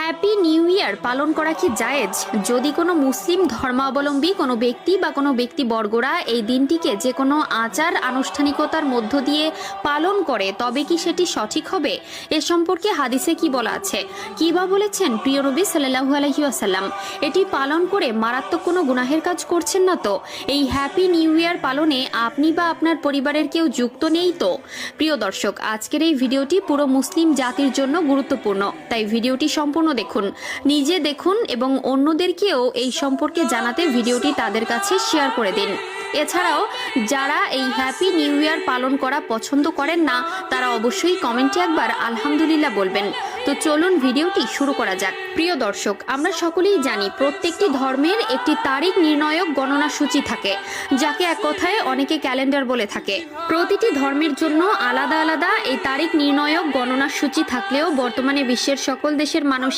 Happy new year পালন করা কি জায়েজ? যদি কোনো মুসলিম ধর্মাবলম্বী কোনো ব্যক্তি বা কোনো ব্যক্তিবর্গরা এই দিনটিকে যে কোনো আচার আনুষ্ঠানিকতার মধ্য দিয়ে পালন করে, তবে কি সেটি সঠিক হবে? এ সম্পর্কে হাদিসে কি বলা আছে, কি বা বলেছেন প্রিয় নবী সাল্লাল্লাহু আলাইহি ওয়াসাল্লাম? এটি পালন করে মারাত্মক কোনো গুনাহের কাজ করছেন না তো? এই হ্যাপি নিউ ইয়ার পালনে আপনি বা আপনার পরিবারের কেউ যুক্ত নেই তো? প্রিয় দর্শক, আজকের এই ভিডিওটি পুরো মুসলিম জাতির জন্য গুরুত্বপূর্ণ, তাই ভিডিওটি সম্পূর্ণ দেখুন, নিজে দেখুন এবং অন্যদেরকেও এই সম্পর্কে জানাতে ভিডিওটি তাদের কাছে শেয়ার করে দিন। এছাড়াও যারা এই হ্যাপি নিউ ইয়ার পালন করা পছন্দ করেন না, তারা অবশ্যই কমেন্টে একবার আলহামদুলিল্লাহ বলবেন। তো চলুন ভিডিওটি শুরু করা যাক। প্রিয় দর্শক, আমরা সকলেই জানি প্রত্যেকটি ধর্মের একটি তারিখ নির্ণায়ক গণনা সূচি থাকে, যাকে এক কথায় অনেকে ক্যালেন্ডার বলে থাকে। প্রতিটি ধর্মের জন্য আলাদা আলাদা এই তারিখ নির্ণায়ক গণনা সূচি থাকলেও বর্তমানে বিশ্বের সকল দেশের মানুষই